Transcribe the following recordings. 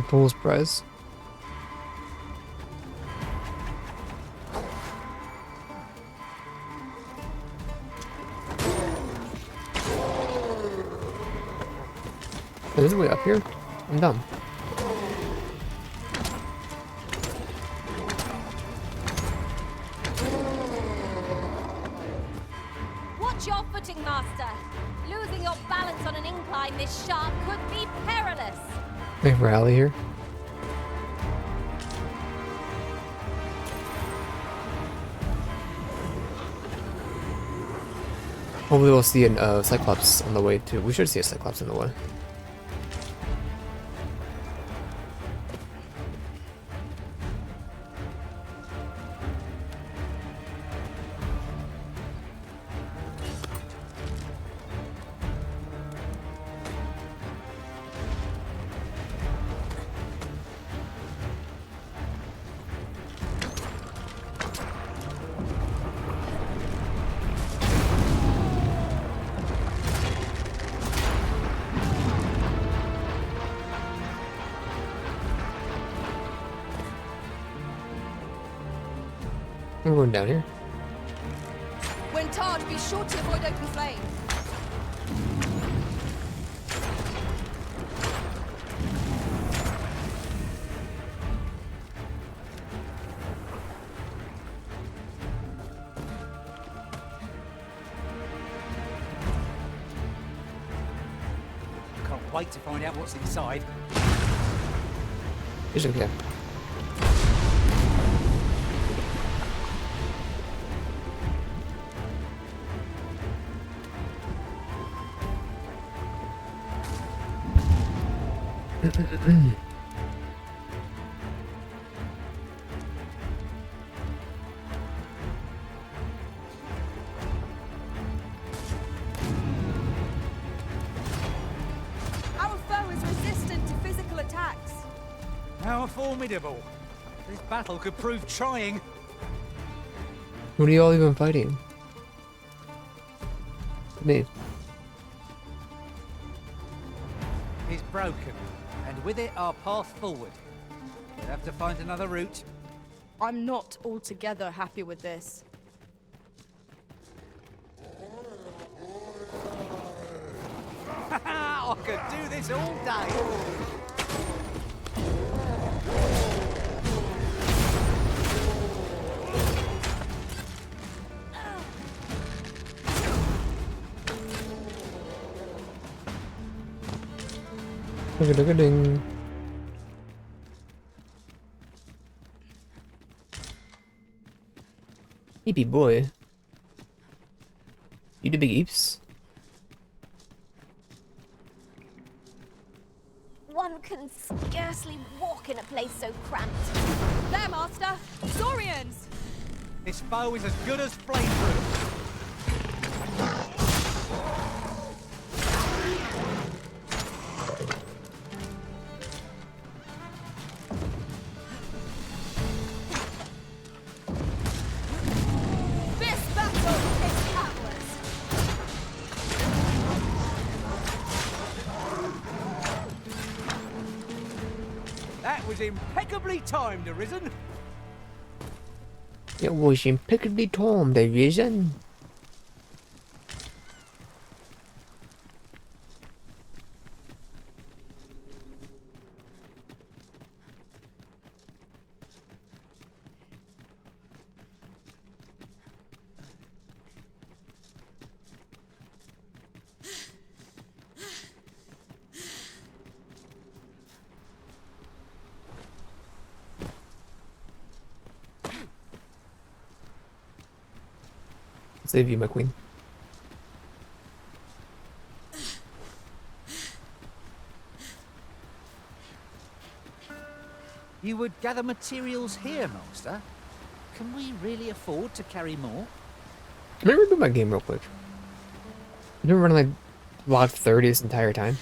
Fool's prize. There's a way up here? I'm dumb. Watch your footing, Master. Losing your balance on an incline this sharp could be perilous. Hey, rally here. Hopefully we'll see a Cyclops on the way too. We should see a Cyclops on the way. We're going down here. When charged, be sure to avoid open flame. Can't wait to find out what's inside. It's okay. Our foe is resistant to physical attacks. How formidable. This battle could prove trying. What are y'all even fighting? Me. Is broken, and with it our path forward. We'll have to find another route. I'm not altogether happy with this. I could do this all day. Ding. Eepy boy. You the big eeps? One can scarcely walk in a place so cramped. There, Master! Saurians! This foe is as good as flameproof. This battle is ours! That was impeccably timed, Arisen. It was impeccably timed, Division. Save you, my queen. You would gather materials here, Master. Can we really afford to carry more? Let me reboot my game real quick. I've been running like log 30 this entire time.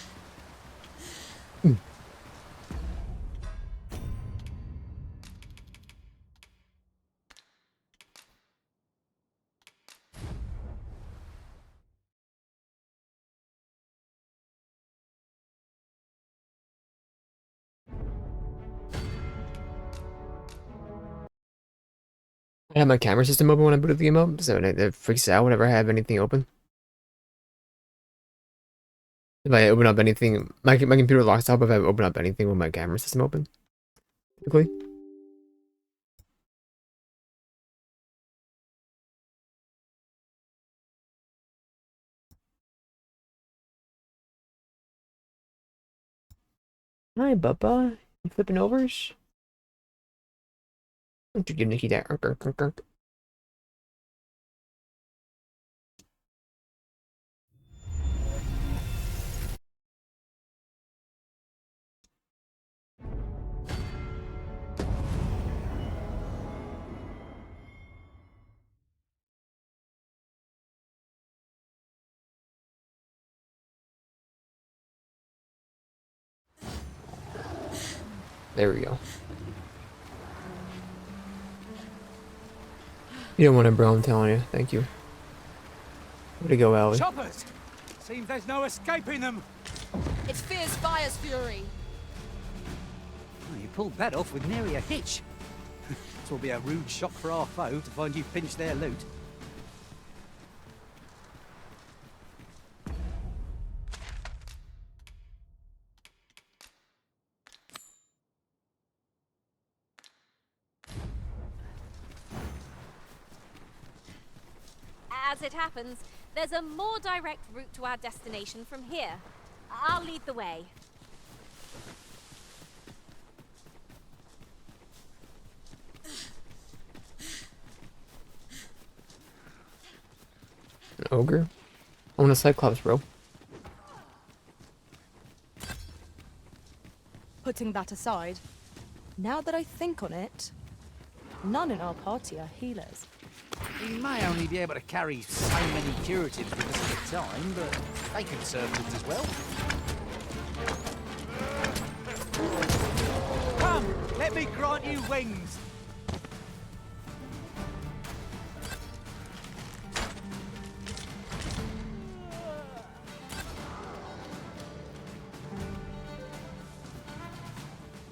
I have my camera system open when I boot the game up, so it freaks out whenever I have anything open. If I open up anything, my computer locks up if I open up anything with my camera system open. Typically. Hi, Bubba. You flipping overs? Don't you give Nikki that? Urk, urk, urk, urk. There we go. You don't want it, bro. I'm telling you. Thank you. Way to go, Allie. Choppers! Seems there's no escaping them. It's fierce fire's fury. Well, you pulled that off with nary a hitch. This will be a rude shock for our foe to find you pinched their loot. As it happens, there's a more direct route to our destination from here. I'll lead the way. An ogre? I want a Cyclops, bro. Putting that aside, now that I think on it, none in our party are healers. We may only be able to carry so many curatives with us at a time, but they can serve just as well. Come, let me grant you wings.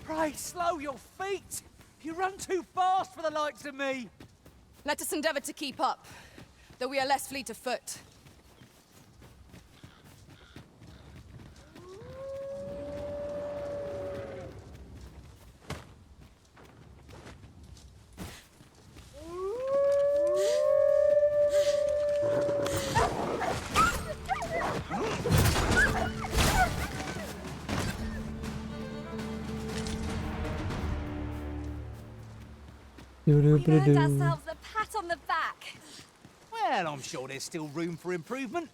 Pray, slow your feet. You run too fast for the likes of me. Let us endeavor to keep up, though we are less fleet of foot. We've earned ourselves a pat on the back. Well, I'm sure there's still room for improvement.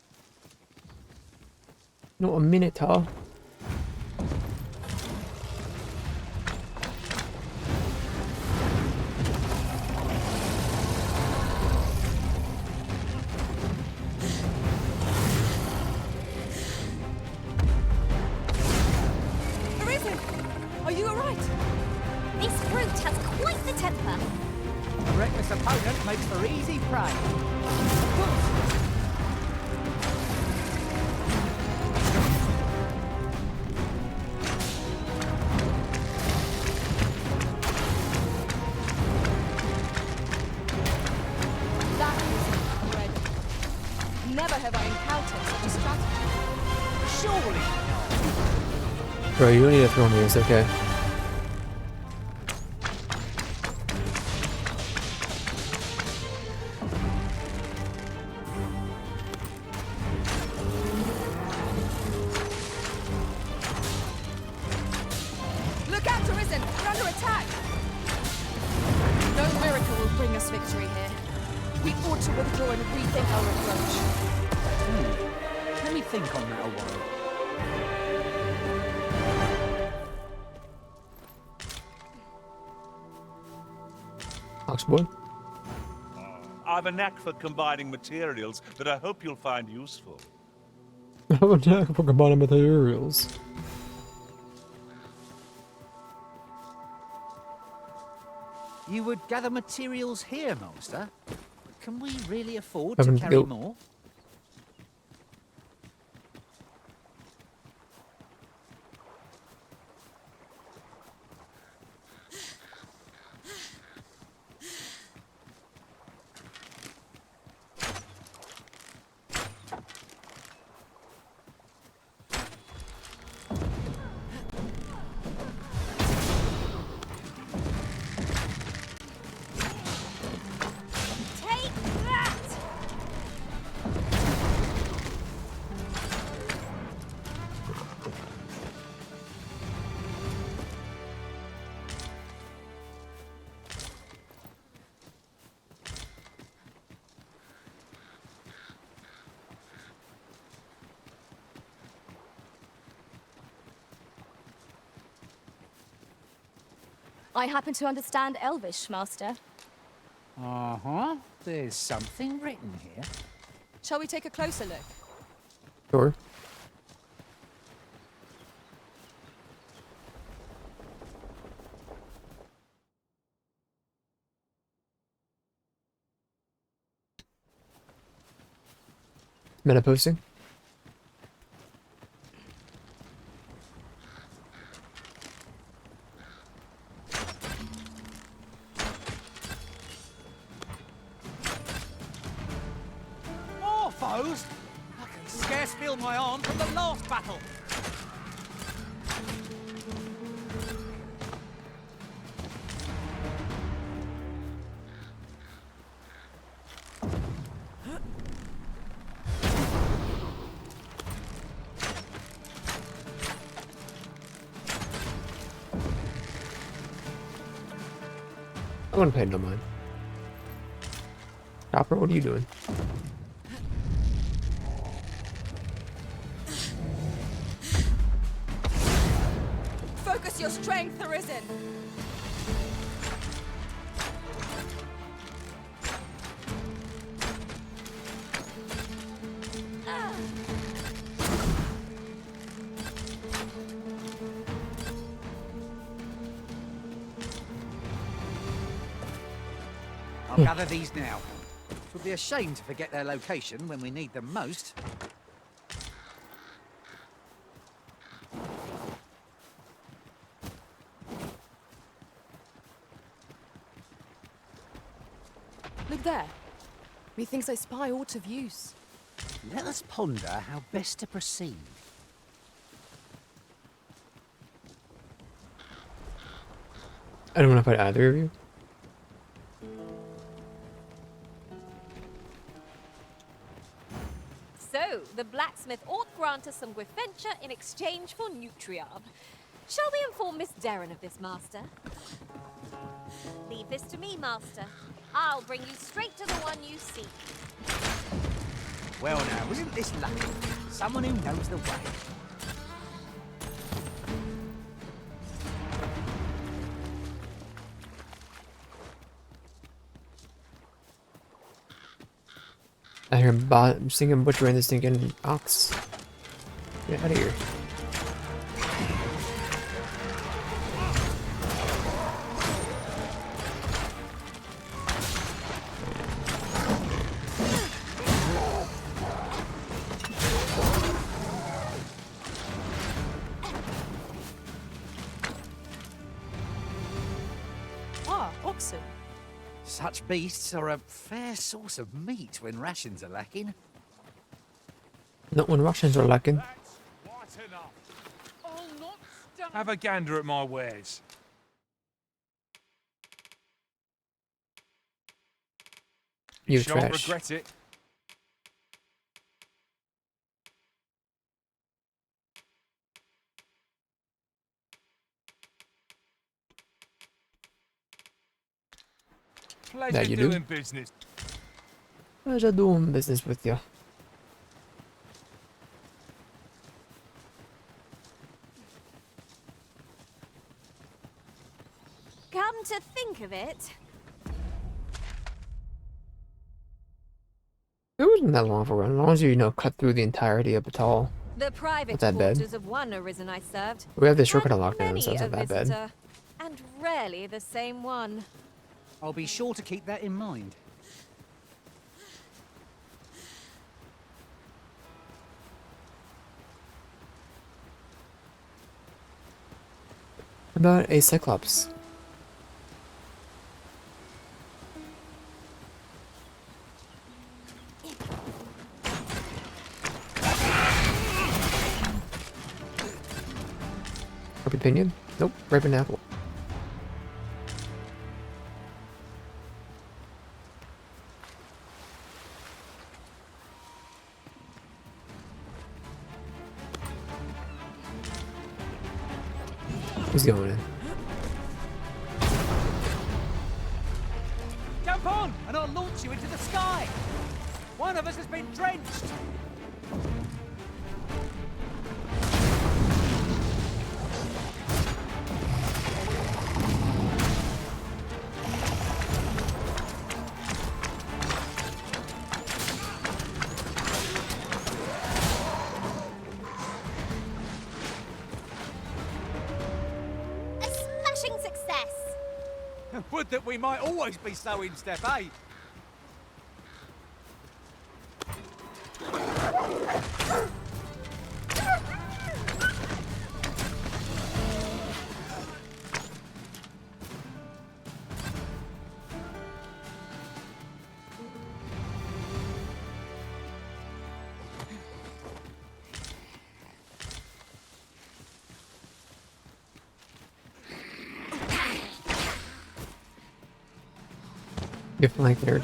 Not a minute, huh? Arisen! Are you alright? This brute has quite the temper. A reckless opponent makes for easy prey. That is incredible. Never have I encountered such a strategy. Surely. Bro, you don't need to throw me. It's okay. Look out, Arisen! We're under attack! No miracle will bring us victory here. We ought to withdraw and rethink our approach. Let me think on that a while. Oxboard? I've a knack for combining materials that I hope you'll find useful. I have a knack for combining materials. You would gather materials here, Master? Can we really afford Haven't to carry built- more? I happen to understand Elvish, Master. Uh-huh. There's something written here. Shall we take a closer look? Sure. Meta posting. More foes? I can scarce feel my arm from the last battle. I want to pay no mind. Chopper, what are you doing? Focus your strength, Arisen! I'll gather these now. It would be a shame to forget their location when we need them most. Look there. Methinks I spy aught of use. Let us ponder how best to proceed. I don't want to fight either of you. So, the blacksmith ought grant us some Gwifenture in exchange for Nutriarb. Shall we inform Miss Darren of this, Master? Leave this to me, Master. I'll bring you straight to the one you seek. Well now, isn't this lucky? Someone who knows the way. I hear I'm singing butchering this stinking ox. Get out of here. Ah, oxen. Such beasts are a fair source of meat when rations are lacking. Not when Russians are lacking. That's quite enough. I'll not stand. Have a gander at my wares. You shan't trash. regret it. Pleasure you do. doing business. Pleasure doing business with you. Come to think of it, It wasn't that long of a run, as long as you cut through the entirety of Batal. the private Not that bad. quarters of one Arisen I served We have this had shortcut unlocked now, many so it's a not that bad. visitor, and rarely the same one. I'll be sure to keep that in mind. About a Cyclops. Ripe Pinion? Nope, Ripe Apple. He's going in. Jump on, and I'll launch you into the sky. One of us has been drenched. Would that we might always be so in step, eh? Get flanked, nerd.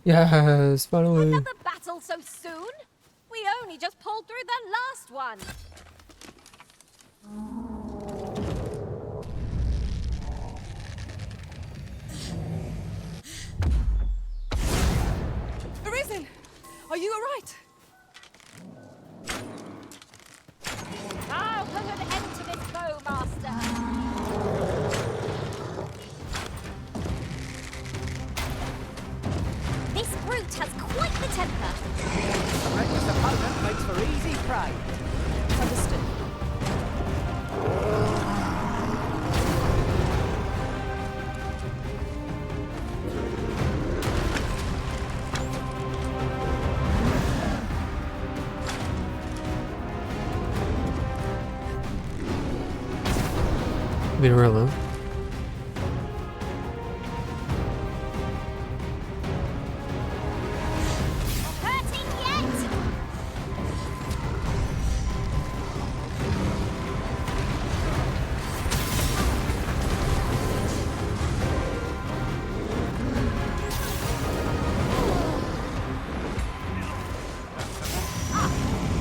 Yes, finally. Another battle so soon? We only just pulled through the last one. Arisen! Are you alright? I'll put an end to this foe, Master. This brute has quite the temper. Reckless opponent makes for easy prey. Understood. Leave her alone. Hurting yet?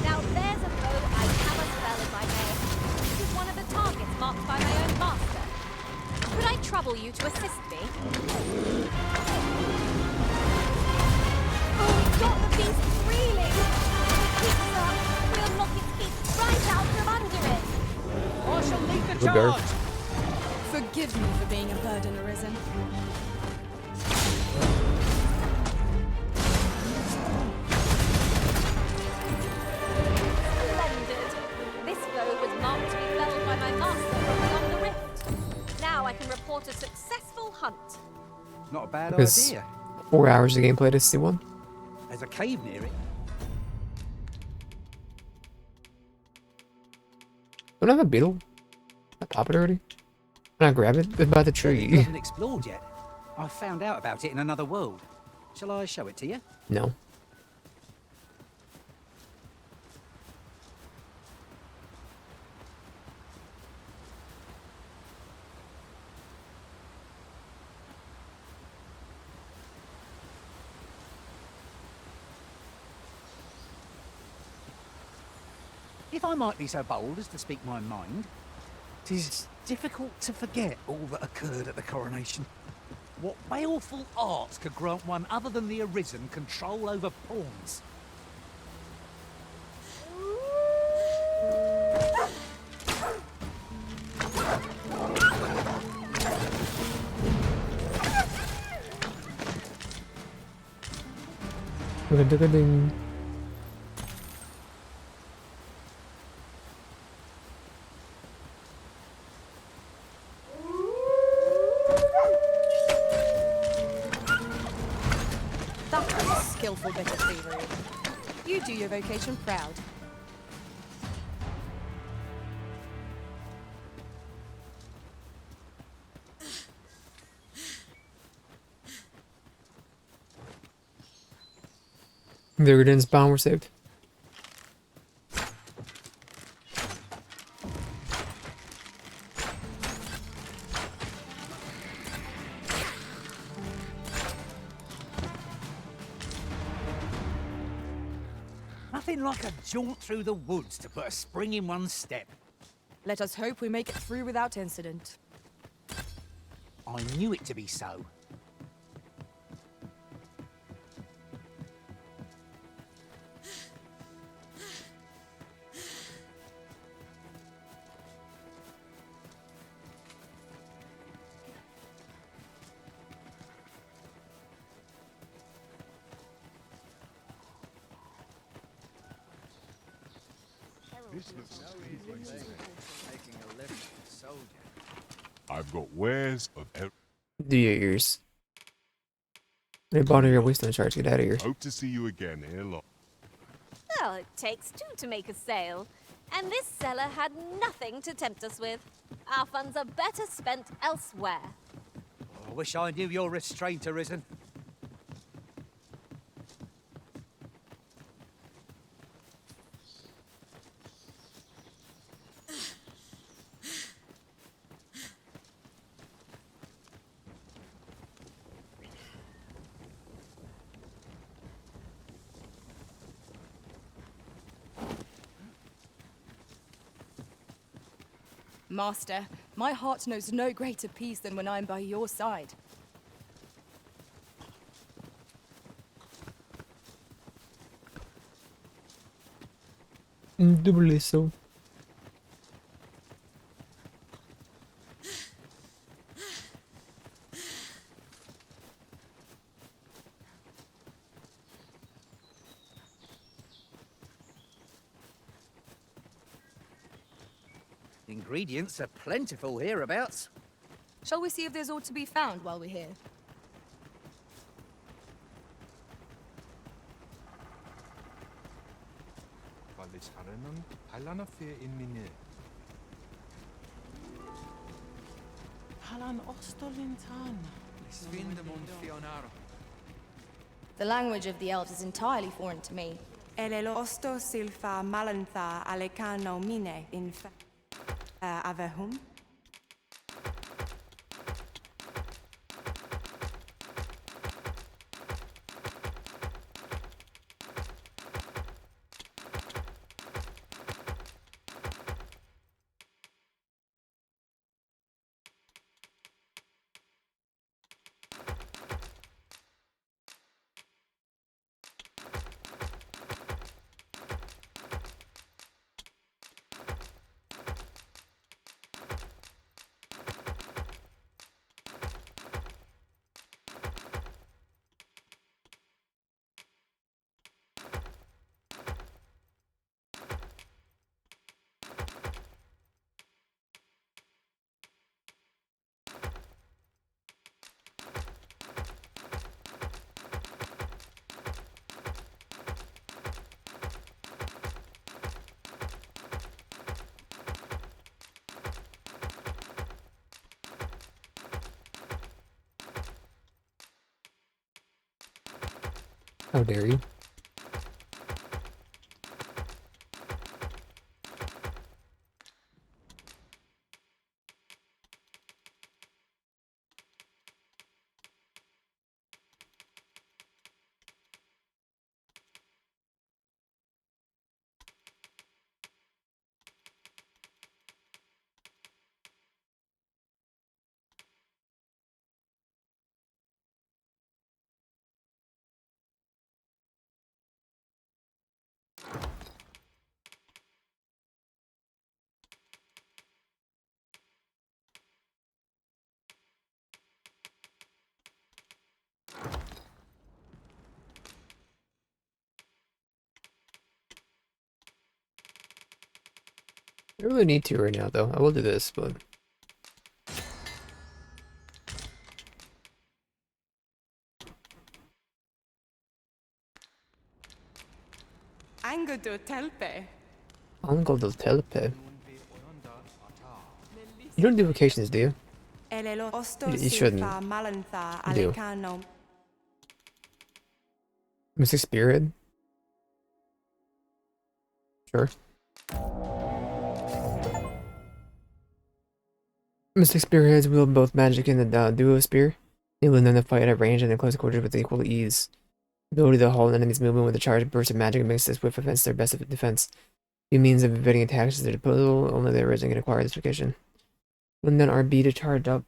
Now there's a foe I cannot spell if I may. This is one of the targets marked by my own master. Could I trouble you to assist me? Oh, we've got the beast reeling! Keeps up, we'll knock its feet right out from under it! I shall lead the Good girl. charge. Forgive me for being a burden, Arisen. Splendid! This foe was marked to be felled by my master from beyond the rift. Now I can report a successful hunt. Not a bad Because idea. 4 hours of gameplay to see one. There's a cave near it. Don't I have a beetle? I pop it already? Can I grab it? It's by the It tree. hasn't explored yet. I found out about it in another world. Shall I show it to you? No. If I might be so bold as to speak my mind, 'tis difficult to forget all that occurred at the coronation. What baleful arts could grant one other than the Arisen control over pawns? Ding. That was a skillful bit of thievery. You do your vocation proud. Vigordin's bound were saved. Nothing like a jaunt through the woods to put a spring in one's step. Let us hope we make it through without incident. I knew it to be so. I've got wares of every. Do your ears. They bought your wisdom charge. Get out of here. Hope to see you again ere long. Well, it takes two to make a sale. And this seller had nothing to tempt us with. Our funds are better spent elsewhere. I wish I knew your restraint arisen. Master, my heart knows no greater peace than when I am by your side. Doubly so. Ingredients are plentiful hereabouts. Shall we see if there's aught to be found while we're here? The language of the elves is entirely foreign to me. Elelosto silfa malantha alecano mine in avehum. How dare you? I really need to right now, though. I will do this, but Angodo telpe. I'm going to telepe. You don't do vacations, do you? Elelosto You shouldn't. silfa malantha You do. alecano. Mystic Spirit? Sure. Mystic Spearheads wield both magic and the duo spear, enabling them to fight at range and in close quarters with equal ease. Ability to halt an enemy's movement with a charged burst of magic makes this swift offense their best defense. New means of evading attacks is their disposal, only the original can acquire this vacation. When then RB to charge up.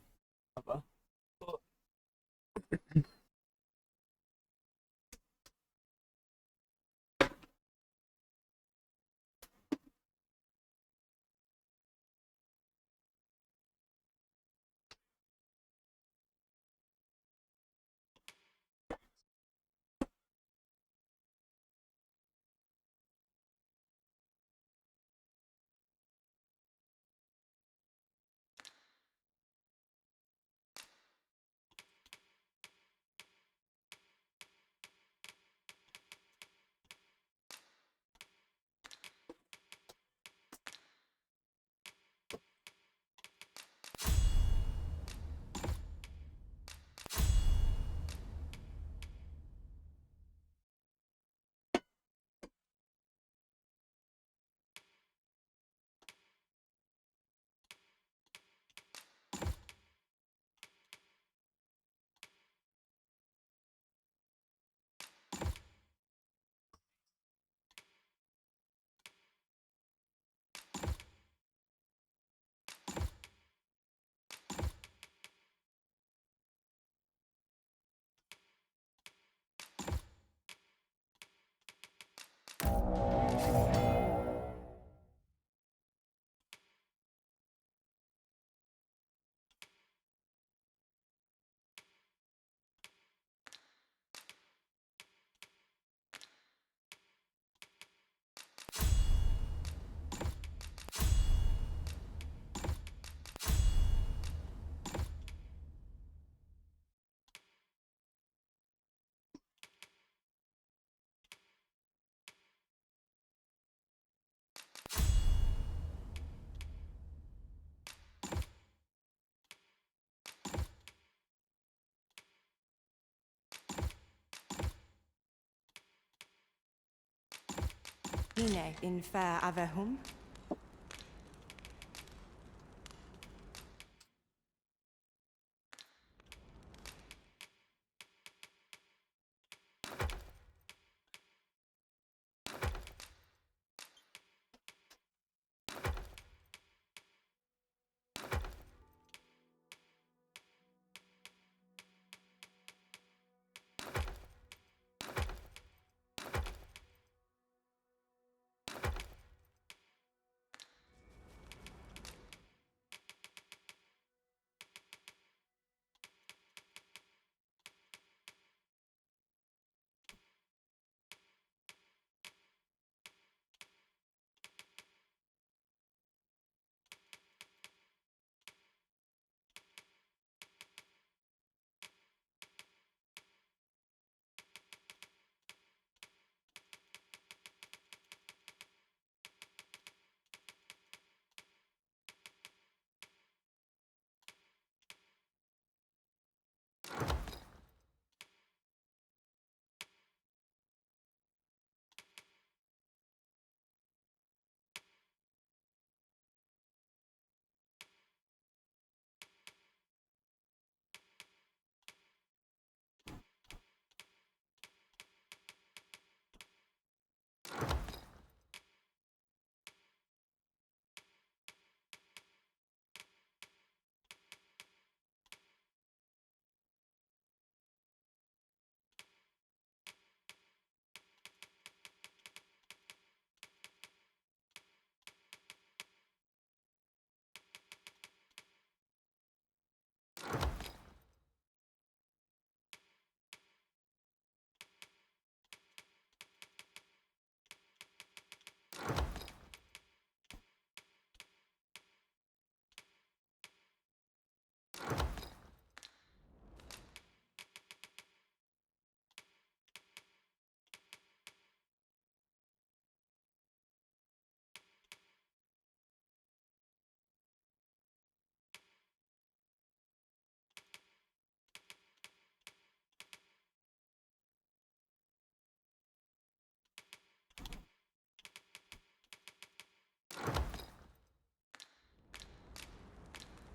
mine in fair avehum.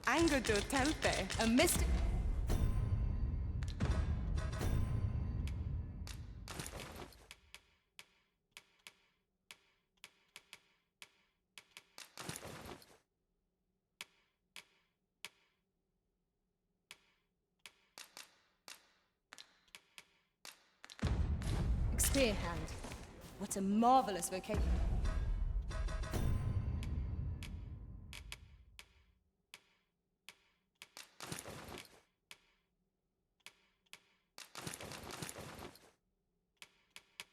Angudu telpe. A mystic. Spear hand. What a marvelous vocation.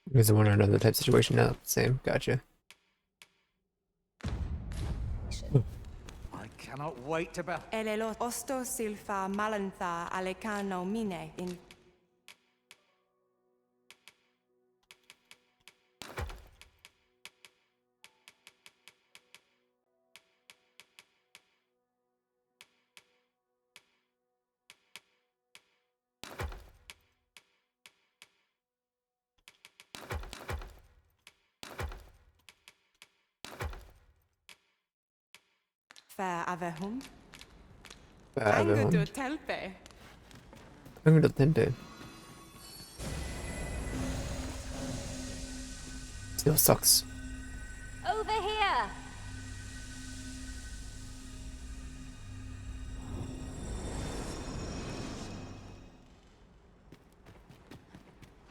Because I want another type situation now. Same. Gotcha. I cannot wait to be... Elelo osto silfa malantha alecano mine in fair avehum. Angudu telpe. I'm gonna tempe. Still sucks. Over here!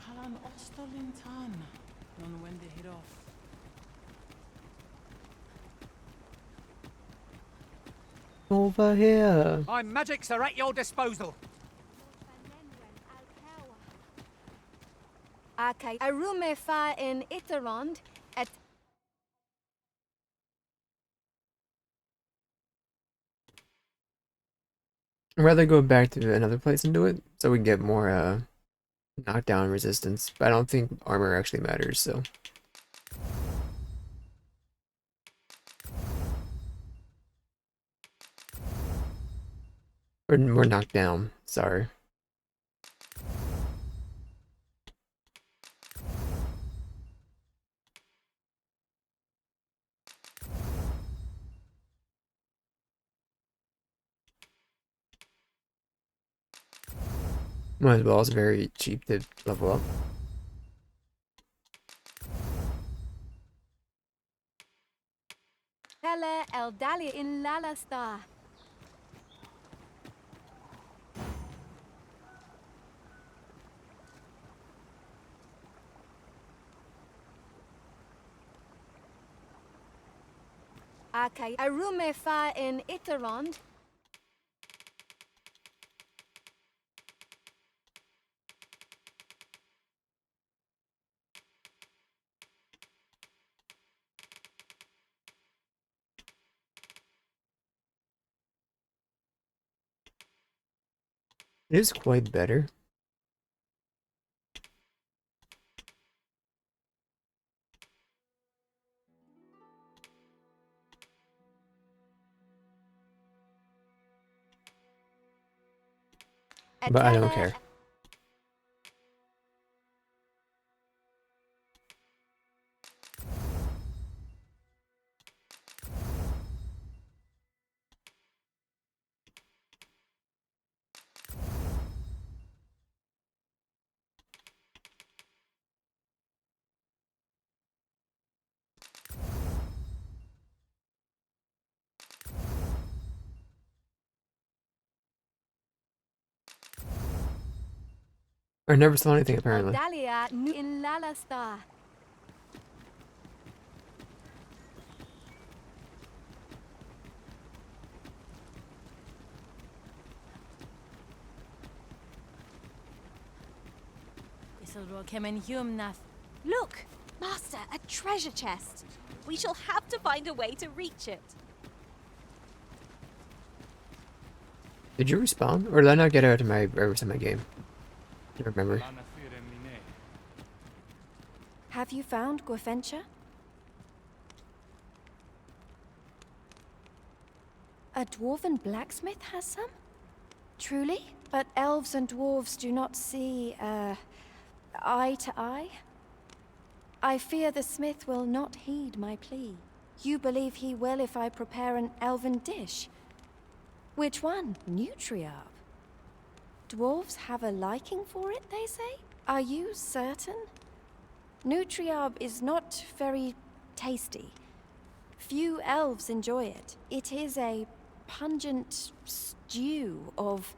Halan Ostolintan. Non when they hit off. Over here. My magics are at your disposal. Okay. Arume fa in Iterond et I'd rather go back to another place and do it, so we can get more knockdown resistance. But I don't think armor actually matters, so. We're knocked down, sorry. Might as well, it's very cheap to level up. Hele Eldalia in Lalasta. Okay, Arume fa in Iterond. It is quite better. But I don't care. I never saw anything apparently. Eldalia in Lalasta. Look! Master, a treasure chest! We shall have to find a way to reach it. Did you respawn? Or did I not get out of my every my game? I don't remember. Have you found Gwefencha? A dwarven blacksmith has some? Truly? But elves and dwarves do not see, eye to eye? I fear the smith will not heed my plea. You believe he will if I prepare an elven dish? Which one? Nutriarb? Dwarves have a liking for it, they say? Are you certain? Nutriarb is not very tasty. Few elves enjoy it. It is a pungent stew of,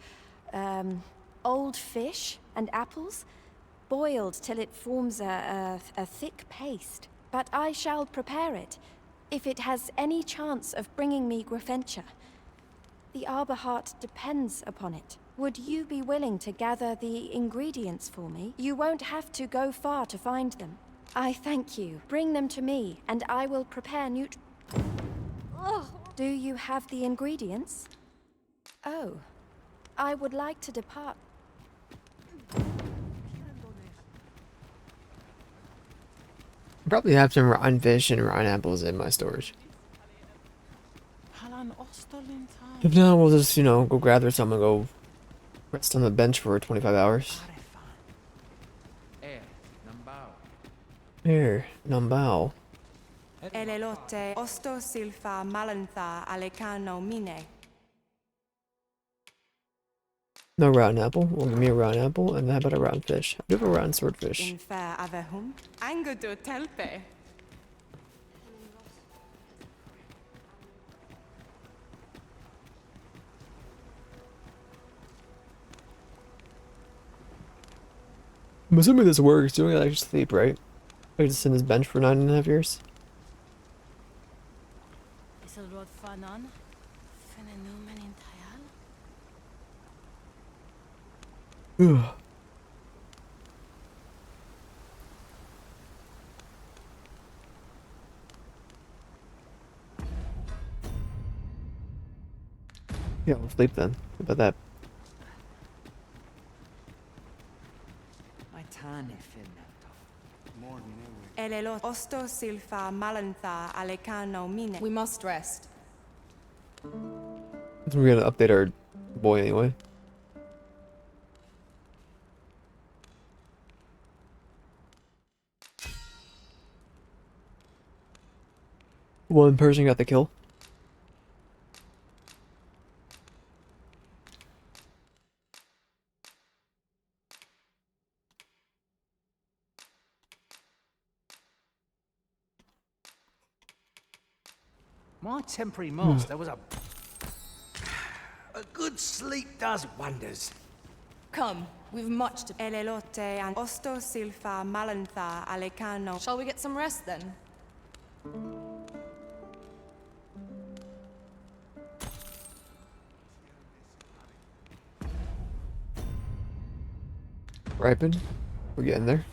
old fish and apples, boiled till it forms a thick paste. But I shall prepare it, if it has any chance of bringing me Gwefencha. The Arbor Heart depends upon it. Would you be willing to gather the ingredients for me? You won't have to go far to find them. I thank you. Bring them to me, and I will prepare Ugh. Do you have the ingredients? Oh. I would like to depart. I probably have some rotten fish and rotten apples in my storage. If not, we'll just, you know, go gather some and go rest on the bench for 25 hours. Here, Numbao. Elelote osto silfa malantha alecano mine. No rotten apple. Well, give me a rotten apple, and how about a rotten fish? I do have a rotten swordfish. Infer avehum. Angudu telpe. I'm assuming this works. Doing it like sleep, right? I just sit in this bench for 9.5 years. Ugh. Yeah, we'll sleep then. How about that? Elelot osto silfa malantha alecano mine. We must rest. We're gonna update our boy anyway. One person got the kill. My temporary master was a... A good sleep does wonders. Come, we've much to... Elelote and osto silfa malantha alecano. Shall we get some rest then? Ripen. We're getting there.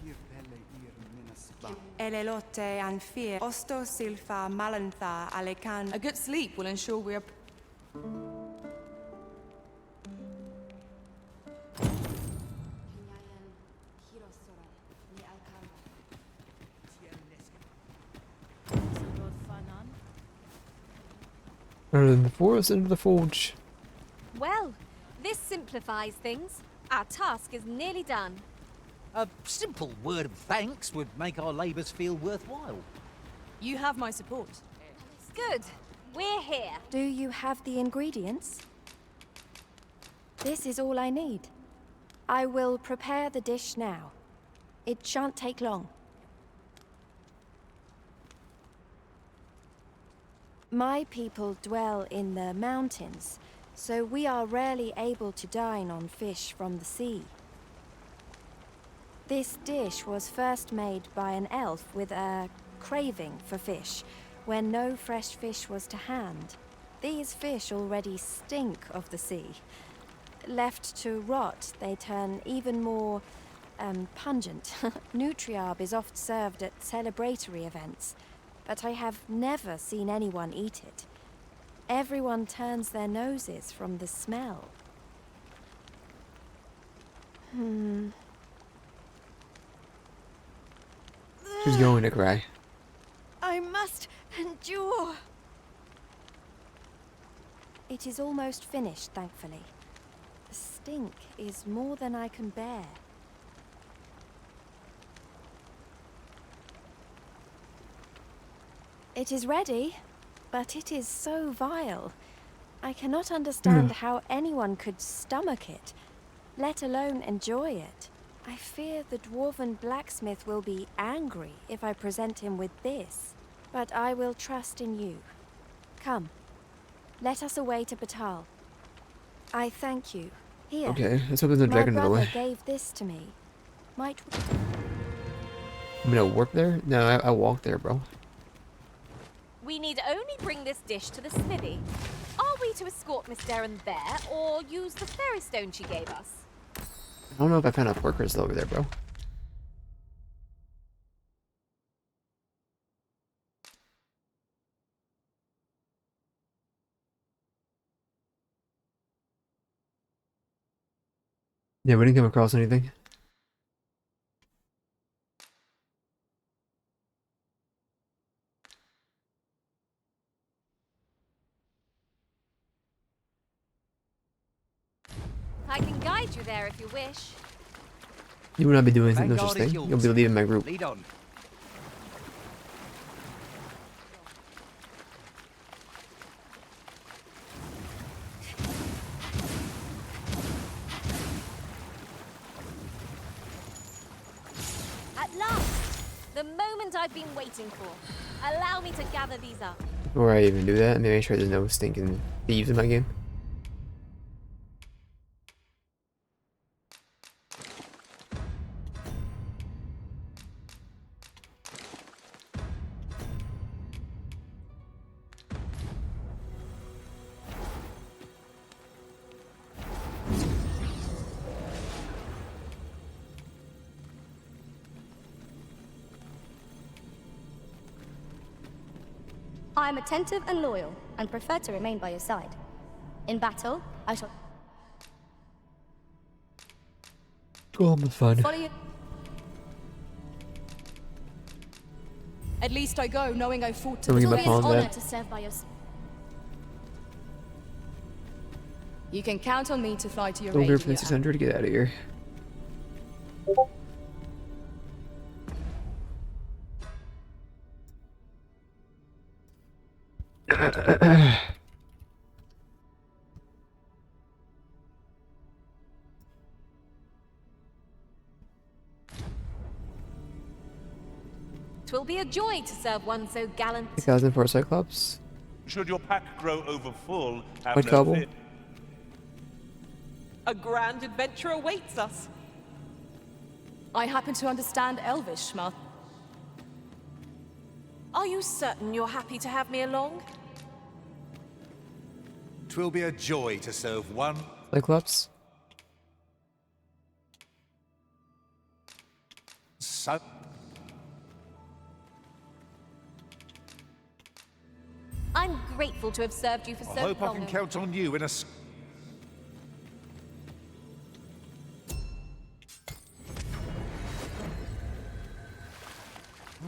Elelote and fear osto silfa malantha alecano. A good sleep will ensure we are... Rather than the forest into the forge. Well, this simplifies things. Our task is nearly done. A simple word of thanks would make our labours feel worthwhile. You have my support. Good. We're here. Do you have the ingredients? This is all I need. I will prepare the dish now. It shan't take long. My people dwell in the mountains, so we are rarely able to dine on fish from the sea. This dish was first made by an elf with a craving for fish, when no fresh fish was to hand. These fish already stink of the sea. Left to rot, they turn even more pungent. Nutriarb is oft served at celebratory events, but I have never seen anyone eat it. Everyone turns their noses from the smell. She's going to cry. I must endure. It is almost finished, thankfully. The stink is more than I can bear. It is ready, but it is so vile. I cannot understand how anyone could stomach it, let alone enjoy it. I fear the dwarven blacksmith will be angry if I present him with this, but I will trust in you. Come, let us away to Batal. I thank you. Here, Okay, let's hope there's no my dragon in the brother way. gave this to me. Might I'm gonna work there? No, I walk there, bro. We need only bring this dish to the smithy. Are we to escort Miss Darren there, or use the fairy stone she gave us? I don't know if I found enough workers over there, bro. Yeah, we didn't come across anything. I can guide you there if you wish. You will not be doing no Vanguard such is thing. yours. You'll be leaving my group. Lead on. At last! The moment I've been waiting for. Allow me to gather these up. Before I even do that, let me make sure there's no stinking thieves in my game. I am attentive and loyal, and prefer to remain by your side. In battle, I shall Go on with fun. follow you. At least I go, knowing I fought to Don't the give It up will be an on honor that. to serve by your side. You can count on me to fly to your Go aid. here if for you 600 to get out of here. Twill be a joy to serve one so gallant. 8,000 for Cyclops. Should your pack grow over full, have What no couple? fear. A grand adventure awaits us. I happen to understand Elvish, Are you certain you're happy to have me along? 'Twill be a joy to serve one. Cyclops? So. I'm grateful to have served you for I so hope I long. can count on you in a.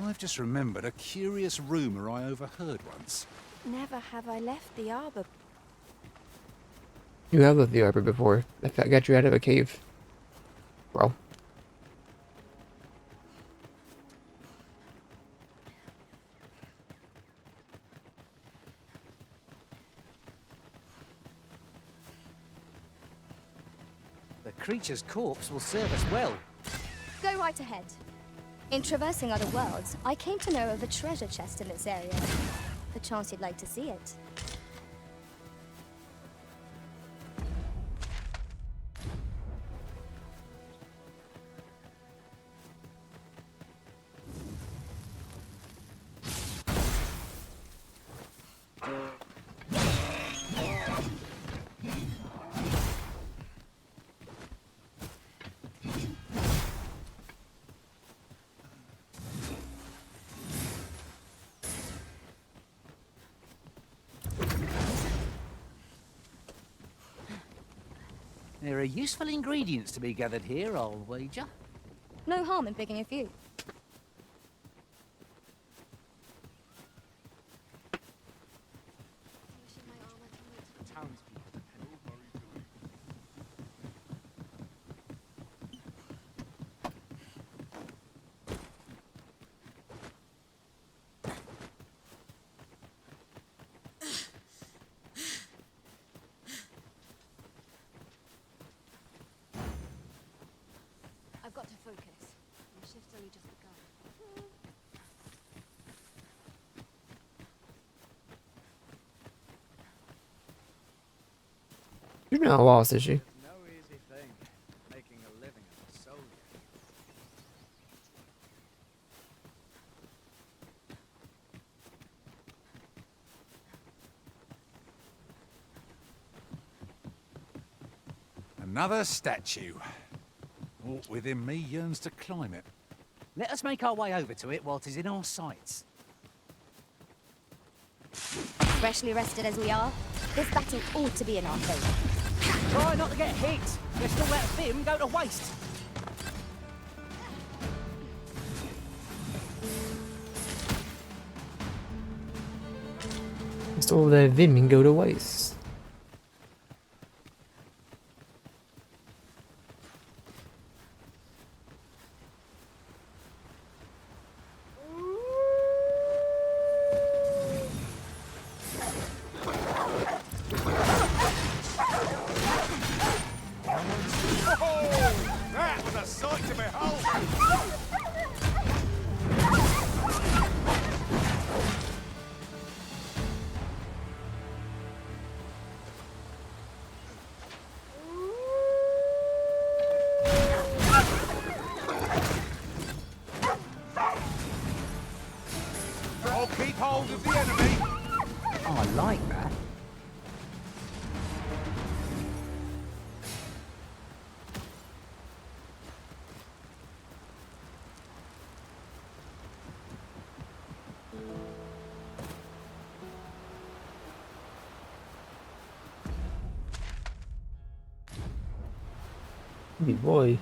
I've just remembered a curious rumor I overheard once. Never have I left the arbor. You have left the arbor before. I got you out of a cave. Well. The creature's corpse will serve us well. Go right ahead. In traversing other worlds, I came to know of a treasure chest in this area. Perchance you'd like to see it. There are useful ingredients to be gathered here, I'll wager. No harm in picking a few. I've got to focus. My shift's only just begun. She's not lost, is she? No easy thing, making a living as a soldier. Another statue. Aught within me yearns to climb it. Let us make our way over to it while 'tis in our sights. Freshly rested as we are, this battle ought to be in our favour. Try not to get hit. Let's not let Vim go to waste. Let's all let Vim go to waste. That was a sight to behold! I'll keep hold of the enemy. Oh, I like that. Good boy.